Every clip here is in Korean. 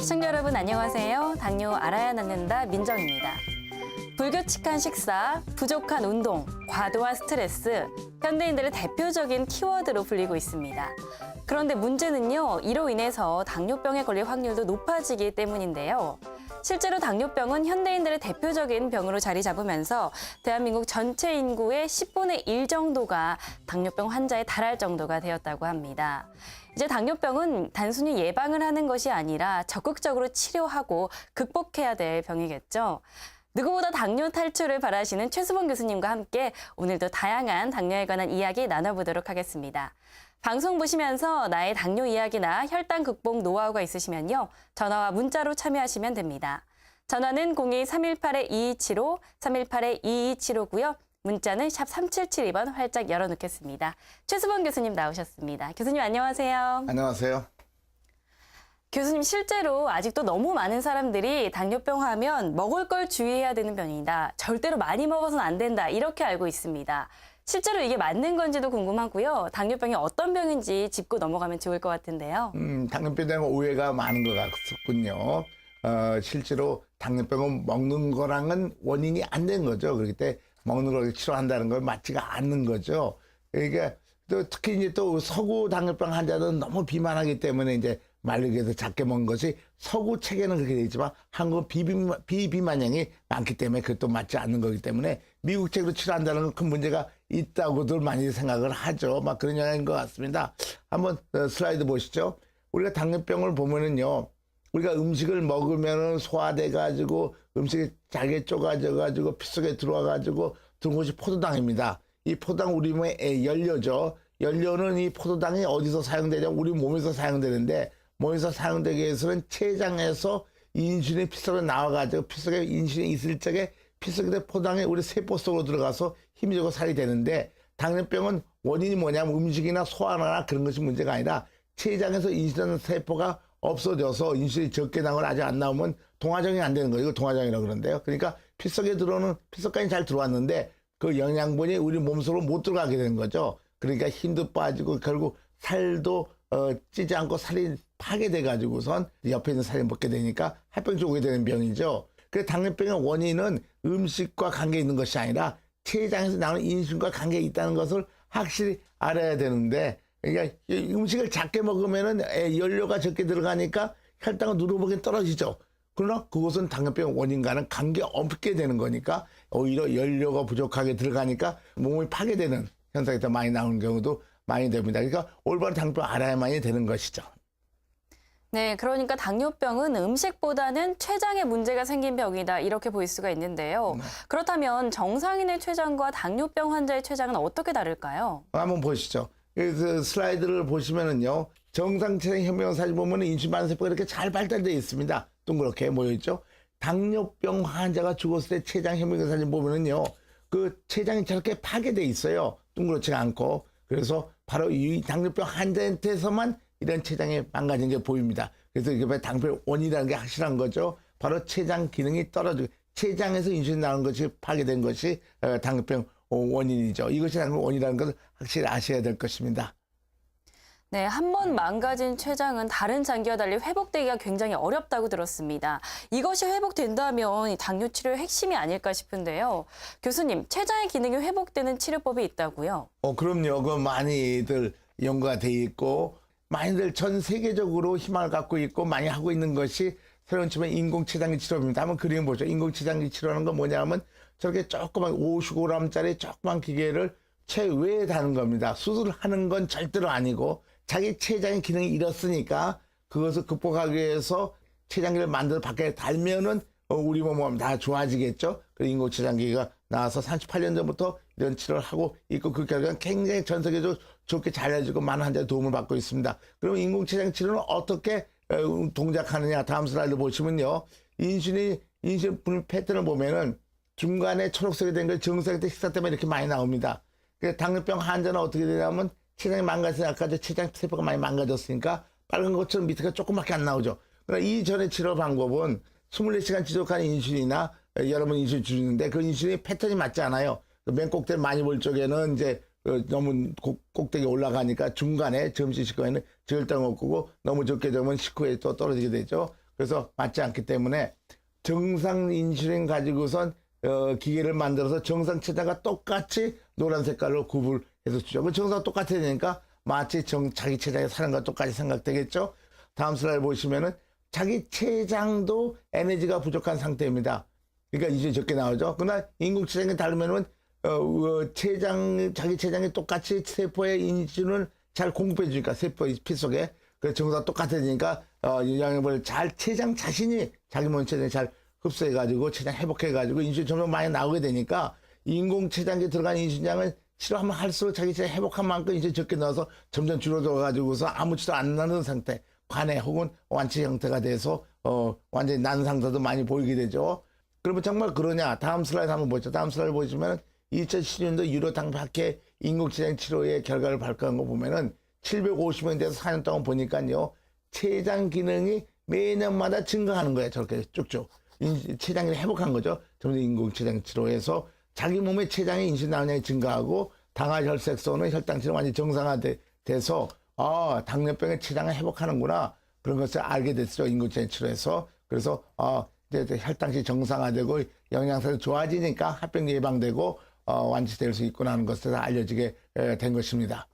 시청자 여러분 안녕하세요. 당뇨 알아야 낫는다 민정입니다. 불규칙한 식사, 부족한 운동, 과도한 스트레스, 현대인들의 대표적인 키워드로 불리고 있습니다. 그런데 문제는요, 이로 인해서 당뇨병에 걸릴 확률도 높아지기 때문인데요. 실제로 당뇨병은 현대인들의 대표적인 병으로 자리 잡으면서 대한민국 전체 인구의 10분의 1 정도가 당뇨병 환자에 달할 정도가 되었다고 합니다. 이제 당뇨병은 단순히 예방을 하는 것이 아니라 적극적으로 치료하고 극복해야 될 병이겠죠. 누구보다 당뇨 탈출을 바라시는 최수봉 교수님과 함께 오늘도 다양한 당뇨에 관한 이야기 나눠보도록 하겠습니다. 방송 보시면서 나의 당뇨 이야기나 혈당 극복 노하우가 있으시면요, 전화와 문자로 참여하시면 됩니다. 전화는 02-318-2275, 318-2275고요. 문자는 샵 3772번 활짝 열어놓겠습니다. 최수봉 교수님 나오셨습니다. 교수님 안녕하세요. 안녕하세요. 교수님, 실제로 아직도 너무 많은 사람들이 당뇨병 하면 먹을 걸 주의해야 되는 병이다. 절대로 많이 먹어서는 안 된다. 이렇게 알고 있습니다. 실제로 이게 맞는 건지도 궁금하고요. 당뇨병이 어떤 병인지 짚고 넘어가면 좋을 것 같은데요. 당뇨병에 대한 오해가 많은 것 같군요. 실제로 당뇨병은 먹는 거랑은 원인이 안 된 거죠. 그렇기 때문에 먹는 걸 치료한다는 건 맞지가 않는 거죠. 그러니까 또 특히 이제 또 서구 당뇨병 환자들은 너무 비만하기 때문에 이제 말리기에서 작게 먹는 것이 서구 체계는 그렇게 되어 있지만 한국은 비비만형이 많기 때문에 그것도 맞지 않는 거기 때문에 미국 체계로 치료한다는 건 큰 문제가 있다고들 많이 생각을 하죠. 막 그런 영향인 것 같습니다. 한번 슬라이드 보시죠. 우리가 당뇨병을 보면은요, 우리가 음식을 먹으면은 소화돼 가지고 음식이 잘게 쪼가져 가지고 피 속에 들어와 가지고 들어온 것이 포도당입니다. 이 포도당 우리 몸의 연료죠. 연료는 이 포도당이 어디서 사용되냐면 우리 몸에서 사용되는데, 몸에서 사용되기 위해서는 췌장에서 인슐린이 피 속에 나와가지고 피 속에 인슐린이 있을 적에 피 속에 포도당이 우리 세포 속으로 들어가서 힘이 되고 살이 되는데, 당뇨병은 원인이 뭐냐면 음식이나 소화나 그런 것이 문제가 아니라 췌장에서 인슐린 세포가 없어져서 인슐린이 적게 나오거나 아직 안 나오면 동화정이 안 되는 거예요. 이거 동화정이라고 그러는데요. 그러니까 피 속에 들어오는 피 속까지 잘 들어왔는데 그 영양분이 우리 몸속으로 못 들어가게 되는 거죠. 그러니까 힘도 빠지고 결국 살도 찌지 않고 살이 파괴돼 가지고선 옆에 있는 살이 먹게 되니까 합병증 오게 되는 병이죠. 그래서 당뇨병의 원인은 음식과 관계 있는 것이 아니라 췌장에서 나오는 인슐린과 관계 있다는 것을 확실히 알아야 되는데, 그러니까 음식을 작게 먹으면은 연료가 적게 들어가니까 혈당은 누르보기 떨어지죠. 그러나 그것은 당뇨병 원인과는 관계 없게 되는 거니까 오히려 연료가 부족하게 들어가니까 몸이 파괴되는 현상이 더 많이 나오는 경우도 많이 됩니다. 그러니까 올바른 당뇨병 알아야만이 되는 것이죠. 네, 그러니까 당뇨병은 음식보다는 췌장에 문제가 생긴 병이다, 이렇게 볼 수가 있는데요. 그렇다면 정상인의 췌장과 당뇨병 환자의 췌장은 어떻게 다를까요? 한번 보시죠. 그 슬라이드를 보시면은요, 정상 췌장 혈관 사진 보면은 인슐린 반응세포가 이렇게 잘 발달되어 있습니다. 동그랗게 모여있죠. 당뇨병 환자가 죽었을 때 췌장 혈관 사진 보면은요, 그 췌장이 저렇게 파괴되어 있어요. 둥그렇지가 않고. 그래서 바로 이 당뇨병 환자한테서만 이런 췌장이 망가진 게 보입니다. 그래서 이게 당뇨병 원인이라는 게 확실한 거죠. 바로 췌장 기능이 떨어지고 췌장에서 인슐린 나오는 것이 파괴된 것이 당뇨병 원인이죠. 이것이 당뇨병 원인이라는 것을 확실히 아셔야 될 것입니다. 네, 한 번 망가진 췌장은 다른 장기와 달리 회복되기가 굉장히 어렵다고 들었습니다. 이것이 회복된다면 당뇨 치료의 핵심이 아닐까 싶은데요. 교수님, 췌장의 기능이 회복되는 치료법이 있다고요? 그럼요. 그 많이들 연구가 돼 있고 많이들 전 세계적으로 희망을 갖고 있고 많이 하고 있는 것이 새로운 치료는 인공췌장기 치료입니다. 한번 그림 보죠. 인공췌장기 치료하는 건 뭐냐면 저렇게 조그만 55g짜리 조그만 기계를 체외에 다는 겁니다. 수술하는 건 절대로 아니고 자기 췌장의 기능이 잃었으니까 그것을 극복하기 위해서 췌장기를 만들어 밖에 달면은 우리 몸은 다 좋아지겠죠. 그리고 인공췌장기가 나와서 38년 전부터 이런 치료를 하고 있고 그 결과는 굉장히 전 세계적으로 좋게 잘 알려지고 많은 환자의 도움을 받고 있습니다. 그럼 인공췌장 치료는 어떻게 동작하느냐, 다음 슬라이드 보시면요. 인슐린 분비 패턴을 보면은 중간에 초록색이 된 걸 정상일 때 식사 때문에 이렇게 많이 나옵니다. 그래서 당뇨병 환자는 어떻게 되냐면 췌장이 망가져서 아까 췌장 세포가 많이 망가졌으니까 빨간 것처럼 밑에가 조금밖에 안 나오죠. 그러나 이전의 치료 방법은 24시간 지속하는 인슐린이나 여러 번 인슐린 주는데 그 인슐린 패턴이 맞지 않아요. 맨 꼭대기 많이 볼 쪽에는 이제 너무 꼭대기 올라가니까 중간에 점심 식후에는 절대 못 끄고 너무 적게 되면 식후에 또 떨어지게 되죠. 그래서 맞지 않기 때문에 정상 인슐린 가지고선 기계를 만들어서 정상 체장과 똑같이 노란 색깔로 구분해서 주죠. 그 정상 똑같아야 되니까 마치 자기 체장의 사람과 똑같이 생각되겠죠. 다음 슬라이드 보시면은 자기 체장도 에너지가 부족한 상태입니다. 그러니까 이제 적게 나오죠. 그러나 인공 체장이 다르면은 자기 체장이 똑같이 세포의 인슐린을 잘 공급해 주니까 세포의 피 속에 그 정상 똑같아지니까 영양분을 잘 체장 자신이 자기 몸 체장이 잘 흡수해 가지고 체장 회복해 가지고 인슐린 점점 많이 나오게 되니까 인공 체장기에 들어간 인슐린량을 치료하면 할수록 자기 체장 회복한 만큼 이제 적게 넣어서 점점 줄어들어 가지고서 아무렇지도 않는 상태, 관해 혹은 완치 형태가 돼서 완전히 난 상태도 많이 보이게 되죠. 그러면 정말 그러냐? 다음 슬라이드 한번 보죠. 다음 슬라이드 보시면 2017년도 유로당박회 인공체장 치료의 결과를 발표한 거 보면은 750명 돼서 4년 동안 보니까요. 체장 기능이 매년마다 증가하는 거예요. 저렇게 쭉쭉. 체장이 회복한 거죠. 점점 인공체장 치료에서 자기 몸의 체장의 인슐린 나오량이 증가하고 당화 혈색소는 혈당치는 완전히 정상화돼서 당뇨병의 체장을 회복하는구나. 그런 것을 알게 됐죠. 인공체장 치료에서. 그래서 이제 혈당치 정상화되고 영양사도 좋아지니까 합병 예방되고 완치될 수 있구나 하는 것을 알려지게 된 것입니다.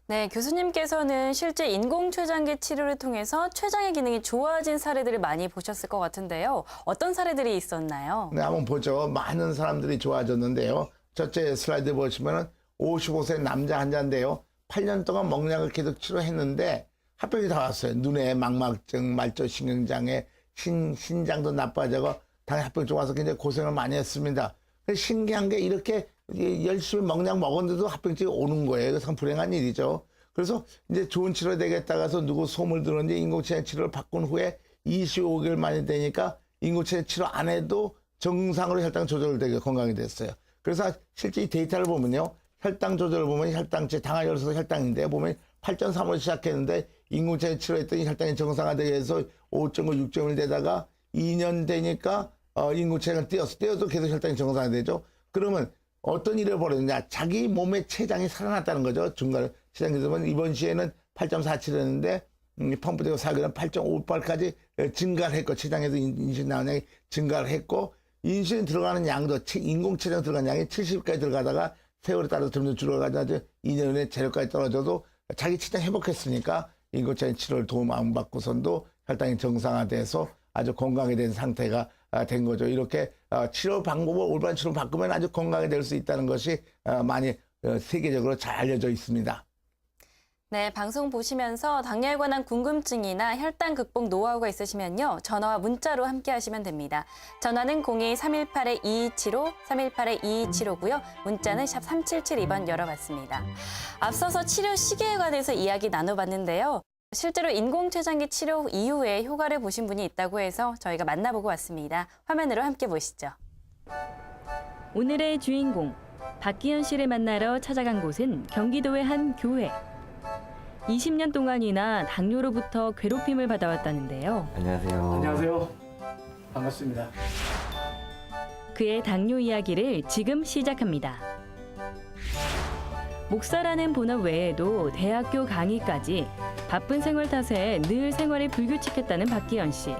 네, 교수님께서는 실제 인공췌장기 치료를 통해서 췌장의 기능이 좋아진 사례들을 많이 보셨을 것 같은데요. 어떤 사례들이 있었나요? 네, 한번 보죠. 많은 사람들이 좋아졌는데요. 첫째 슬라이드 보시면은 55세 남자 환자인데요. 8년 동안 먹약을 계속 치료했는데 합병이 다 왔어요. 눈에 망막증, 말초신경장애, 신장도 나빠지고 당연히 합병이 좀 와서 굉장히 고생을 많이 했습니다. 신기한 게 이렇게 열심히 먹약 먹었는데도 합병증이 오는 거예요. 그래서 참 불행한 일이죠. 그래서 이제 좋은 치료 되겠다 가서 누구 소문 들었는지 인공체장 치료를 바꾼 후에 25개월 만에 되니까 인공체장 치료 안 해도 정상으로 혈당 조절되게 건강이 됐어요. 그래서 실제 이 데이터를 보면요. 혈당 조절을 보면 혈당치, 당화혈소 혈당인데 보면 8.3으로 시작했는데 인공체장 치료했더니 혈당이 정상화되게 해서 5.9, 6.1 되다가 2년 되니까 인공체장을 띄어도 계속 혈당이 정상화되죠. 그러면 어떤 일을 벌였느냐. 자기 몸의 체장이 살아났다는 거죠. 중간에 체장이 되면 이번 시에는 8.47였는데 펌프되고 4개월은 8.58까지 증가를 했고 체장에서 인슐린 나오는 양이 증가를 했고 인슐린 들어가는 양도 인공체장 들어가는 양이 70까지 들어가다가 세월에 따라서 점점 줄어가지고 2년 후에 재료까지 떨어져도 자기 체장 회복했으니까 인공체장 치료를 도움 안 받고선도 혈당이 정상화돼서 아주 건강하게 된 상태가 된 거죠. 이렇게 치료 방법을 올바른 치료 바꾸면 아주 건강하게 될 수 있다는 것이 많이 세계적으로 잘 알려져 있습니다. 네, 방송 보시면서 당뇨에 관한 궁금증이나 혈당 극복 노하우가 있으시면요. 전화와 문자로 함께 하시면 됩니다. 전화는 02-318-2275, 318-2275고요. 문자는 샵 3772번 열어봤습니다. 앞서서 치료 시기에 관해서 이야기 나눠봤는데요. 실제로 인공췌장기 치료 이후에 효과를 보신 분이 있다고 해서 저희가 만나보고 왔습니다. 화면으로 함께 보시죠. 오늘의 주인공, 박기현 씨를 만나러 찾아간 곳은 경기도의 한 교회. 20년 동안이나 당뇨로부터 괴롭힘을 받아왔다는데요. 안녕하세요. 안녕하세요. 반갑습니다. 그의 당뇨 이야기를 지금 시작합니다. 목사라는 본업 외에도 대학교 강의까지 바쁜 생활 탓에 늘 생활이 불규칙했다는 박기현 씨.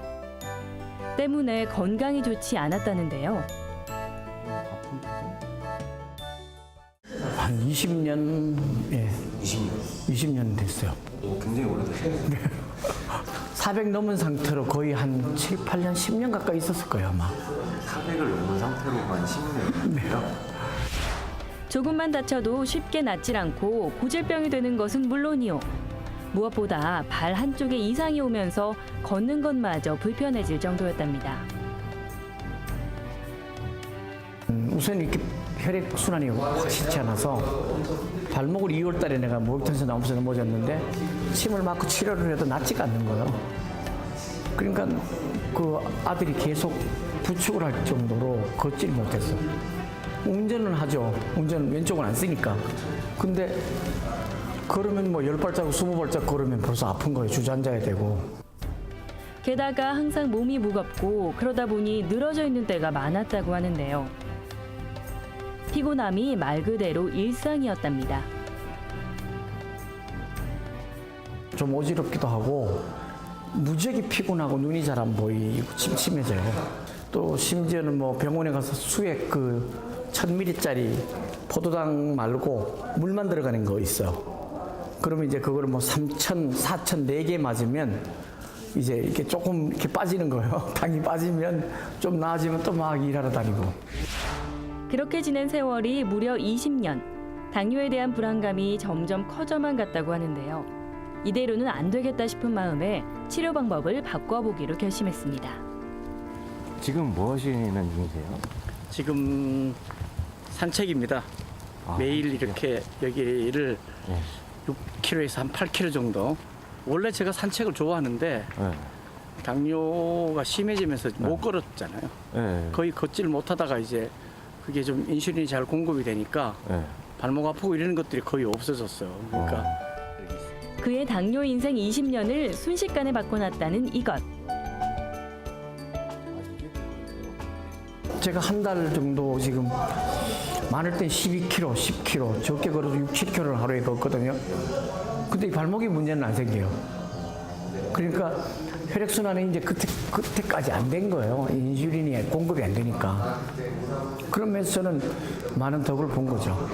때문에 건강이 좋지 않았다는데요. 한 20년, 20년 됐어요. 굉장히 오래되셨네요. 400 넘은 상태로 거의 한 7, 8년, 10년 가까이 있었을 거예요, 아마. 400을 넘은 상태로 한 10년이요? 조금만 다쳐도 쉽게 낫질 않고 고질병이 되는 것은 물론이요. 무엇보다 발 한쪽에 이상이 오면서 걷는 것마저 불편해질 정도였답니다. 우선 이렇게 혈액순환이 확실치 않아서 발목을 2월 달에 내가 목욕탕에서 나오면서 넘어졌는데 침을 맞고 치료를 해도 낫지가 않는 거예요. 그러니까 그 아들이 계속 부축을 할 정도로 걷질 못했어. 운전은 하죠. 운전은 왼쪽은 안 쓰니까. 근데 걸으면 뭐 10발자국, 20발자국 걸으면 벌써 아픈 거예요. 주저앉아야 되고. 게다가 항상 몸이 무겁고 그러다 보니 늘어져 있는 때가 많았다고 하는데요. 피곤함이 말 그대로 일상이었답니다. 좀 어지럽기도 하고 무지하게 피곤하고 눈이 잘 안 보이고 침침해져요. 또 심지어는 뭐 병원에 가서 수액 그 1000ml짜리 포도당 말고 물만 들어가는 거 있어. 그러면 이제 그거를 뭐 3000, 4000, 4개 맞으면 이제 이렇게 조금 이렇게 빠지는 거예요. 당이 빠지면 좀 나아지면 또 막 일하러 다니고. 그렇게 지낸 세월이 무려 20년. 당뇨에 대한 불안감이 점점 커져만 갔다고 하는데요. 이대로는 안 되겠다 싶은 마음에 치료 방법을 바꿔보기로 결심했습니다. 지금 뭐 하시는 중이세요? 지금 산책입니다. 매일 이렇게 여기를 네. 6km에서 한 8km 정도. 원래 제가 산책을 좋아하는데 네. 당뇨가 심해지면서 못 걸었잖아요. 네. 거의 걷지를 못하다가 이제 그게 좀 인슐린이 잘 공급이 되니까 네. 발목 아프고 이런 것들이 거의 없어졌어요. 그러니까 그의 당뇨 인생 20년을 순식간에 바꿔놨다는 이것. 제가 한 달 정도 지금 많을 땐 12km, 10km, 적게 걸어도 6, 7km를 하루에 걷거든요. 근데 이 발목이 문제는 안 생겨요. 그러니까 혈액순환이 이제 그때까지 안 된 거예요. 인슐린이 공급이 안 되니까. 그러면서 저는 많은 덕을 본 거죠.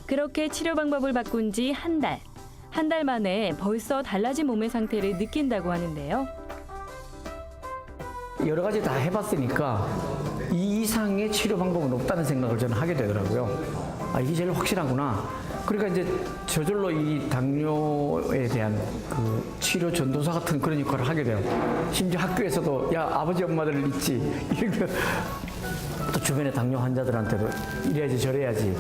그렇게 치료 방법을 바꾼 지 한 달. 한 달 만에 벌써 달라진 몸의 상태를 느낀다고 하는데요. 여러 가지 다 해봤으니까 이 이상의 치료 방법은 없다는 생각을 저는 하게 되더라고요. 아, 이게 제일 확실하구나. 그러니까 이제 저절로 이 당뇨에 대한 그 치료 전도사 같은 그런 역할을 하게 돼요. 심지어 학교에서도 야 아버지 엄마들 있지 이렇게 또 주변의 당뇨 환자들한테도 이래야지 저래야지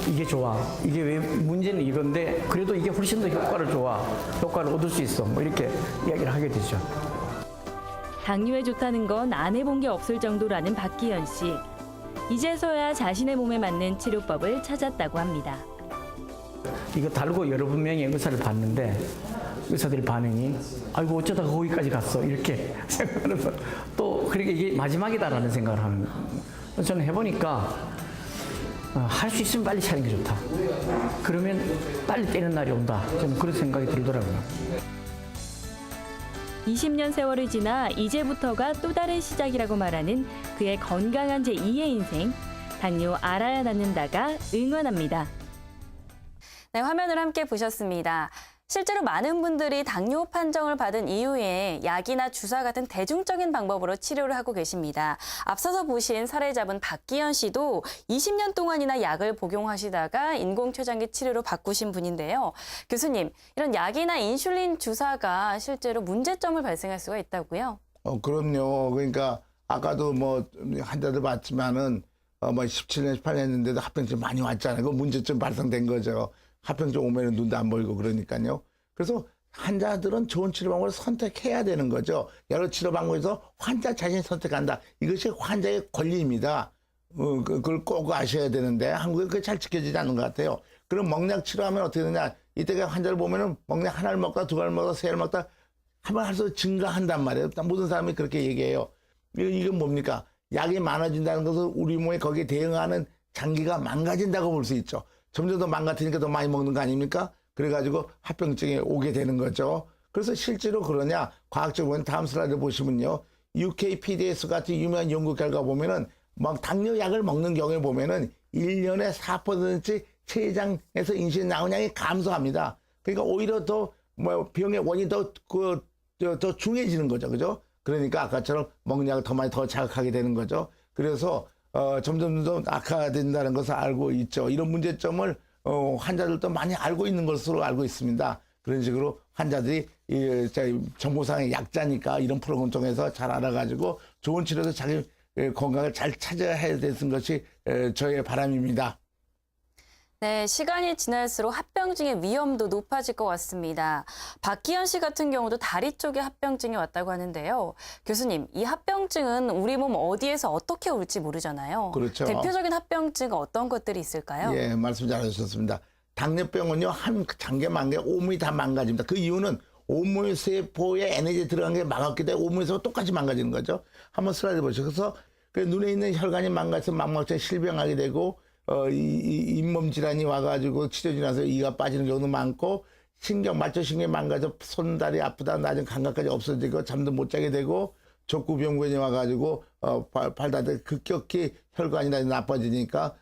이게 좋아 이게 왜 문제는 이건데 그래도 이게 훨씬 더 효과를 얻을 수 있어 뭐 이렇게 이야기를 하게 되죠. 당뇨에 좋다는 건 안 해본 게 없을 정도라는 박기현 씨. 이제서야 자신의 몸에 맞는 치료법을 찾았다고 합니다. 이거 달고 여러 명의 의사를 봤는데 의사들 반응이 아이고 어쩌다 거기까지 갔어 이렇게 생각하면서 또 그러니까 이게 마지막이다라는 생각을 하는 거예요. 저는 해보니까 할 수 있으면 빨리 차는 게 좋다. 그러면 빨리 떼는 날이 온다. 저는 그런 생각이 들더라고요. 20년 세월이 지나 이제부터가 또 다른 시작이라고 말하는 그의 건강한 제2의 인생. 당뇨 알아야 낫는다가 응원합니다. 네, 화면을 함께 보셨습니다. 실제로 많은 분들이 당뇨 판정을 받은 이후에 약이나 주사 같은 대중적인 방법으로 치료를 하고 계십니다. 앞서서 보신 사례자분 박기현 씨도 20년 동안이나 약을 복용하시다가 인공췌장기 치료로 바꾸신 분인데요. 교수님, 이런 약이나 인슐린 주사가 실제로 문제점을 발생할 수가 있다고요? 그럼요. 그러니까 아까도 뭐 환자들 봤지만은 뭐 17년, 18년 했는데도 합병증 많이 왔잖아요. 그 문제점 발생된 거죠. 합병증 오면은 눈도 안 보이고 그러니까요. 그래서 환자들은 좋은 치료 방법을 선택해야 되는 거죠. 여러 치료 방법에서 환자 자신이 선택한다. 이것이 환자의 권리입니다. 그걸 꼭 아셔야 되는데 한국에 그게 잘 지켜지지 않는 것 같아요. 그럼 먹약 치료하면 어떻게 되냐. 이때가 환자를 보면은 먹약 하나를 먹다, 두 알을 먹다, 세 알을 먹다 하면 할수록 증가한단 말이에요. 모든 사람이 그렇게 얘기해요. 이건 뭡니까? 약이 많아진다는 것은 우리 몸에 거기에 대응하는 장기가 망가진다고 볼 수 있죠. 점점 더 망가뜨리니까 더 많이 먹는 거 아닙니까? 그래가지고 합병증이 오게 되는 거죠. 그래서 실제로 그러냐? 과학적으로 다음 슬라이드 보시면요. UKPDS 같은 유명한 연구 결과 보면은 막 당뇨약을 먹는 경우에 보면은 1년에 4%씩 췌장에서 인슐린 나오는 양이 감소합니다. 그러니까 오히려 더 뭐 병의 원인이 더 중해지는 거죠. 그죠? 그러니까 아까처럼 먹는 약을 더 많이 더 자극하게 되는 거죠. 그래서 점점 악화된다는 것을 알고 있죠. 이런 문제점을 환자들도 많이 알고 있는 것으로 알고 있습니다. 그런 식으로 환자들이 정보상의 약자니까 이런 프로그램 통해서 잘 알아가지고 좋은 치료에서 자기 건강을 잘 찾아야 되는 것이 저의 바람입니다. 네, 시간이 지날수록 합병증의 위험도 높아질 것 같습니다. 박기현 씨 같은 경우도 다리 쪽에 합병증이 왔다고 하는데요. 교수님, 이 합병증은 우리 몸 어디에서 어떻게 올지 모르잖아요. 그렇죠. 대표적인 합병증은 어떤 것들이 있을까요? 예, 말씀 잘하셨습니다. 당뇨병은요, 한 장계 만개 온몸이 다 망가집니다. 그 이유는 온몸 세포에 에너지 들어간 게 막았기 때문에 온몸에서 똑같이 망가지는 거죠. 한번 슬라이드 보시죠. 그래서 그 눈에 있는 혈관이 망가져서 망막증 실병하게 되고 잇몸 질환이 와가지고 치료 지나서 이가 빠지는 경우도 많고 말초신경이 망가져 손다리 아프다 낮은 감각까지 없어지고 잠도 못 자게 되고 족구병변이 와가지고 발다들 급격히 혈관이 나빠지니까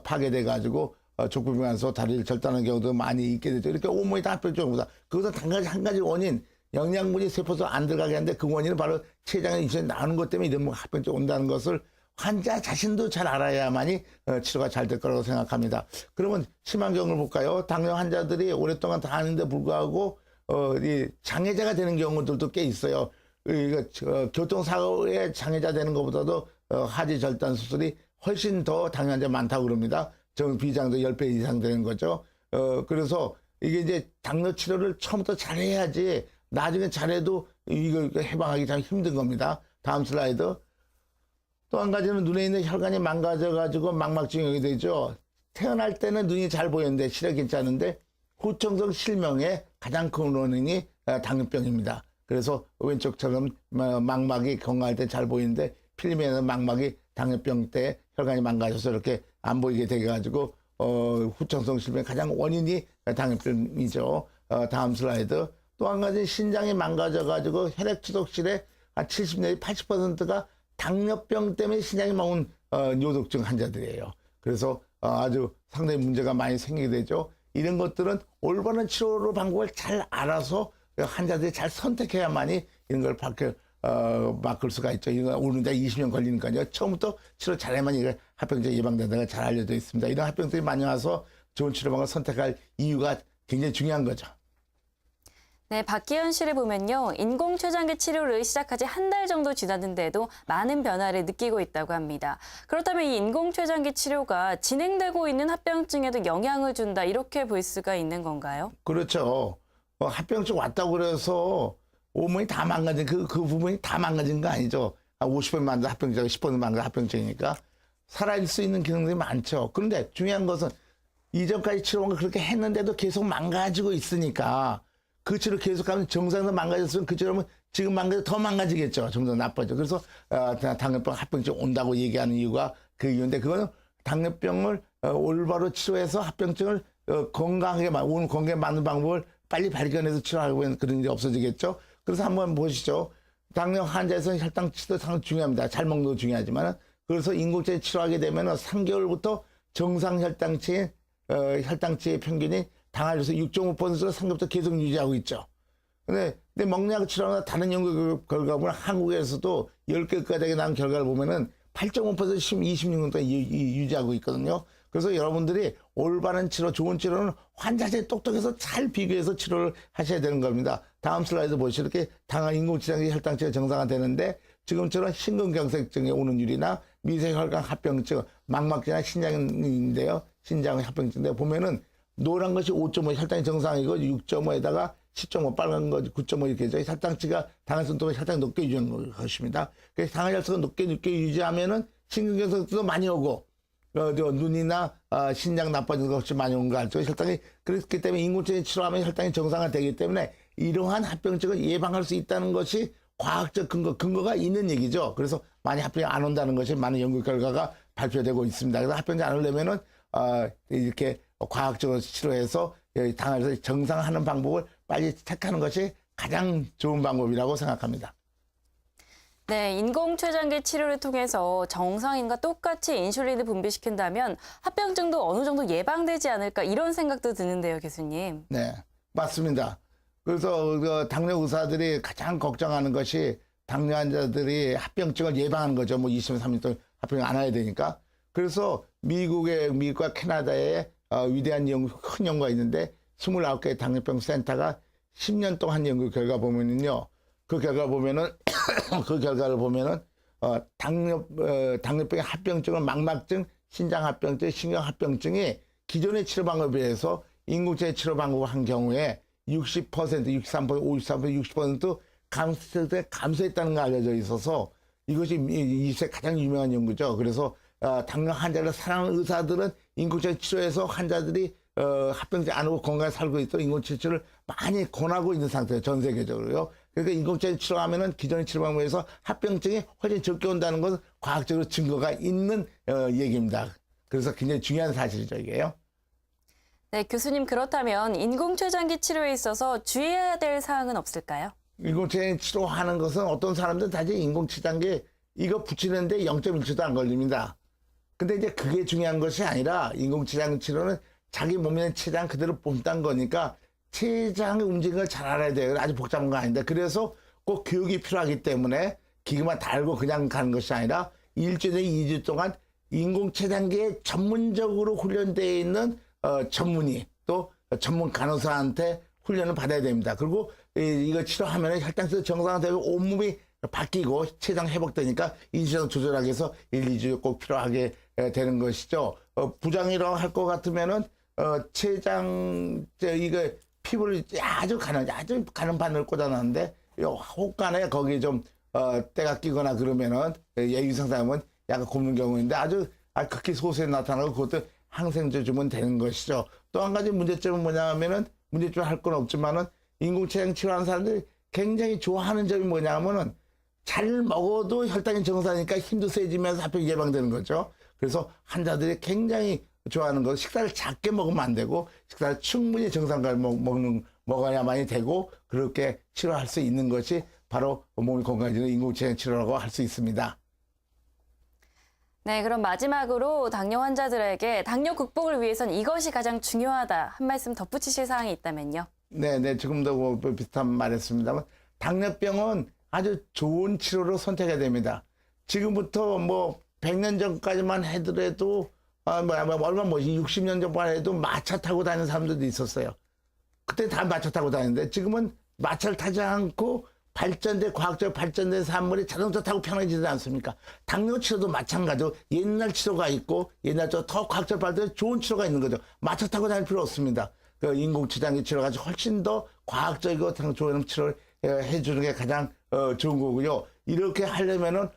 파괴돼가지고 족구병에서 다리를 절단하는 경우도 많이 있게 되죠. 이렇게 온몸이 다 합병증입니다. 그것은 한 가지 원인 영양분이 세포에서 안 들어가게 하는데 그 원인은 바로 췌장에 인슐린이 나오는 것 때문에 이런 합병증 온다는 것을 환자 자신도 잘 알아야만이 치료가 잘 될 거라고 생각합니다. 그러면 심한 경우를 볼까요? 당뇨 환자들이 오랫동안 다 하는데 불구하고 이 장애자가 되는 경우들도 꽤 있어요. 교통사고에 장애자 되는 것보다도 하지 절단 수술이 훨씬 더 당뇨 환자 많다고 그럽니다. 비장도 10배 이상 되는 거죠. 그래서 이게 이제 당뇨 치료를 처음부터 잘해야지 나중에 잘해도 이걸 해방하기 참 힘든 겁니다. 다음 슬라이드. 또 한 가지는 눈에 있는 혈관이 망가져가지고 망막증이 오게 되죠. 태어날 때는 눈이 잘 보였는데 시력 괜찮은데 후천성 실명의 가장 큰 원인이 당뇨병입니다. 그래서 왼쪽처럼 망막이 건강할 때 잘 보이는데 필름에는 망막이 당뇨병 때 혈관이 망가져서 이렇게 안 보이게 돼가지고 후천성 실명의 가장 원인이 당뇨병이죠. 다음 슬라이드. 또 한 가지 신장이 망가져가지고 혈액 추독실의 한 70 내지 80%가 당뇨병 때문에 신장이 먹은 요독증 환자들이에요. 그래서 아주 상당히 문제가 많이 생기게 되죠. 이런 것들은 올바른 치료 방법을 잘 알아서 환자들이 잘 선택해야만이 이런 걸 바꿀 수가 있죠. 이거 오는데 20년 걸리니까요. 처음부터 치료 잘해야만 이거 합병증 예방된다는 걸 잘 알려져 있습니다. 이런 합병증이 많이 와서 좋은 치료 방법을 선택할 이유가 굉장히 중요한 거죠. 네, 박기현 씨를 보면요. 인공췌장기 치료를 시작한 지 한 달 정도 지났는데도 많은 변화를 느끼고 있다고 합니다. 그렇다면 이 인공췌장기 치료가 진행되고 있는 합병증에도 영향을 준다 이렇게 볼 수가 있는 건가요? 그렇죠. 합병증 왔다고 그래서 온몸이 다 망가진 그 부분이 다 망가진 거 아니죠. 50% 만든 합병증, 10% 만든 합병증이니까 살아있을 수 있는 기능들이 많죠. 그런데 중요한 것은 이전까지 치료한 그렇게 했는데도 계속 망가지고 있으니까 그 치료 계속하면 정상도 망가졌으면 그 치료하면 지금 망가져 더 망가지겠죠. 점점 나빠져. 그래서 당뇨병 합병증 온다고 얘기하는 이유가 그 이유인데 그거는 당뇨병을 올바로 치료해서 합병증을 건강하게 오는 건강에 맞는 방법을 빨리 발견해서 치료하고 그런 일이 없어지겠죠. 그래서 한번 보시죠. 당뇨 환자에서는 혈당 치료도 상당히 중요합니다. 잘 먹는 것도 중요하지만 그래서 인공체 치료하게 되면 3개월부터 정상 혈당치의 평균이 당할에서 6.5%가 3개월부터 계속 유지하고 있죠. 근데 먹약 치료나 다른 연구 결과 보면 한국에서도 10개까지 나온 결과를 보면은 8.5% 26년 동안 유지하고 있거든요. 그래서 여러분들이 올바른 치료, 좋은 치료는 환자들이 똑똑해서 잘 비교해서 치료를 하셔야 되는 겁니다. 다음 슬라이드 보시죠. 이렇게 인공지장의 혈당치가 정상화되는데 지금처럼 심근경색증에 오는 율이나 미세혈관 합병증, 망막증이나 신장인데요. 신장 합병증인데 보면은 노란 것이 5.5 혈당이 정상이고 6.5에다가 10.5 빨간 것이 9.5 이렇게 되죠. 혈당치가 당할성 때문에 혈당이 높게 유지하는 것입니다. 그래서 당할성을 높게 유지하면은 심근경색도 많이 오고 눈이나 신장 나빠지는 것이 많이 온 거 알죠. 혈당이 그렇기 때문에 인공지능 치료하면 혈당이 정상화되기 때문에 이러한 합병증을 예방할 수 있다는 것이 과학적 근거가 있는 얘기죠. 그래서 많이 합병이 안 온다는 것이 많은 연구 결과가 발표되고 있습니다. 그래서 합병이 안 오려면은 이렇게 과학적으로 치료해서 당을 정상화하는 방법을 빨리 택하는 것이 가장 좋은 방법이라고 생각합니다. 네, 인공췌장기 치료를 통해서 정상인과 똑같이 인슐린을 분비시킨다면 합병증도 어느 정도 예방되지 않을까 이런 생각도 드는데요, 교수님. 네, 맞습니다. 그래서 당뇨 의사들이 가장 걱정하는 것이 당뇨 환자들이 합병증을 예방하는 거죠. 뭐 20, 30년 동안 합병 안 해야 되니까. 그래서 미국과 캐나다에 위대한 큰 연구가 있는데 29개의 당뇨병 센터가 10년 동안 한 연구 결과 보면은요. 그 결과를 보면은 당뇨병의 합병증은 망막증, 신장 합병증, 신경 합병증이 기존의 치료 방법에 비해서 인공지능 치료 방법을 한 경우에 60%, 63%, 53%, 60% 감소했다는 게 알려져 있어서 이것이 이세 가장 유명한 연구죠. 그래서 당뇨 환자를 사랑하는 의사들은 인공지능 치료에서 환자들이 합병증 안 오고 건강하게 살고 있도록 인공지능 치료를 많이 권하고 있는 상태예요. 전 세계적으로요. 그러니까 인공체장 치료하면은 기존의 치료 방법에서 합병증이 훨씬 적게 온다는 것은 과학적으로 증거가 있는 얘기입니다. 그래서 굉장히 중요한 사실이죠, 이게요. 네, 교수님 그렇다면 인공췌장기 치료에 있어서 주의해야 될 사항은 없을까요? 인공체장 치료하는 것은 어떤 사람들은 사실 인공체장기 이거 붙이는데 0.1초도 안 걸립니다. 근데 이제 그게 중요한 것이 아니라 인공체장 치료는 자기 몸에 있는 췌장 그대로 뽑는 거니까 췌장의 움직임을 잘 알아야 돼요. 아주 복잡한 거 아닌데. 그래서 꼭 교육이 필요하기 때문에 기계만 달고 그냥 가는 것이 아니라 일주일에 2주 동안 인공체장기에 전문적으로 훈련되어 있는 전문의 또 전문 간호사한테 훈련을 받아야 됩니다. 그리고 이거 치료하면 혈당도 정상화되고 온몸이 바뀌고 췌장 회복되니까 인수성 조절하기 위해서 1, 2주 꼭 필요하게 되는 것이죠. 부장이라고 할 것 같으면은 췌장 이거 피부를 아주 가는 바늘 꽂아놨는데 혹간에 거기 좀 때가 끼거나 그러면은 예유상 사람은 약간 곱는 경우인데 아주 극히 소수에 나타나고 그것도 항생제 주면 되는 것이죠. 또 한 가지 문제점은 뭐냐면은 문제점 할 건 없지만은 인공체장 치료하는 사람들이 굉장히 좋아하는 점이 뭐냐면은 잘 먹어도 혈당이 정상이니까 힘도 세지면서 합병 예방되는 거죠. 그래서 환자들이 굉장히 좋아하는 건 식사를 작게 먹으면 안 되고 식사를 충분히 정상가를 먹어야만이 되고 그렇게 치료할 수 있는 것이 바로 몸이 건강해지는 인공체장 치료라고 할 수 있습니다. 네, 그럼 마지막으로 당뇨 환자들에게 당뇨 극복을 위해선 이것이 가장 중요하다 한 말씀 덧붙이실 사항이 있다면요. 네, 지금도 비슷한 말했습니다만 당뇨병은 아주 좋은 치료로 선택해야 됩니다. 지금부터 100년 전까지만 하더라도 얼마 60년 전만 해도 마차 타고 다니는 사람들도 있었어요. 그때 다 마차 타고 다니는데 지금은 마차를 타지 않고 과학적으로 발전된 산물이 자동차 타고 편해지지 않습니까? 당뇨 치료도 마찬가지로 옛날 치료가 있고 옛날보다 더 과학적으로 발전된 좋은 치료가 있는 거죠. 마차 타고 다닐 필요 없습니다. 그 인공체장기 치료가 훨씬 더 과학적이고 좋은 치료를 해주는 게 가장 좋은 거고요. 이렇게 하려면은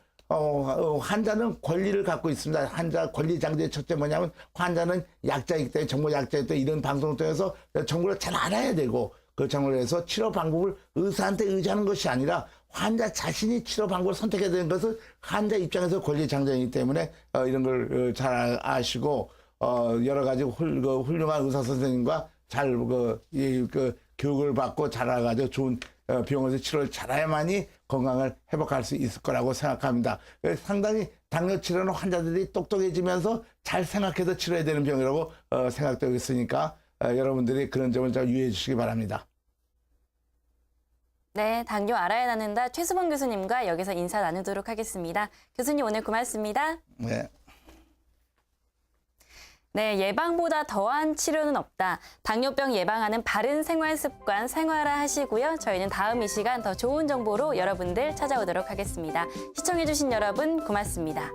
환자는 권리를 갖고 있습니다. 환자 권리 장치의 첫째 뭐냐면 환자는 약자이기 때문에 정보 약자이기 때문에 이런 방송을 통해서 정보를 잘 알아야 되고 그 정보를 해서 치료 방법을 의사한테 의지하는 것이 아니라 환자 자신이 치료 방법을 선택해야 되는 것은 환자 입장에서 권리 장점이기 때문에 이런 걸 잘 아시고 여러 가지 훌륭한 의사 선생님과 잘 교육을 받고 잘 알아가지고 좋은 병원에서 치료를 잘해야만이 건강을 회복할 수 있을 거라고 생각합니다. 상당히 당뇨 치료는 환자들이 똑똑해지면서 잘 생각해서 치료해야 되는 병이라고 생각되고 있으니까 여러분들이 그런 점을 잘 유의해 주시기 바랍니다. 네, 당뇨 알아야 나눈다 최수범 교수님과 여기서 인사 나누도록 하겠습니다. 교수님 오늘 고맙습니다. 네. 네, 예방보다 더한 치료는 없다. 당뇨병 예방하는 바른 생활 습관 생활화 하시고요. 저희는 다음 이 시간 더 좋은 정보로 여러분들 찾아오도록 하겠습니다. 시청해주신 여러분 고맙습니다.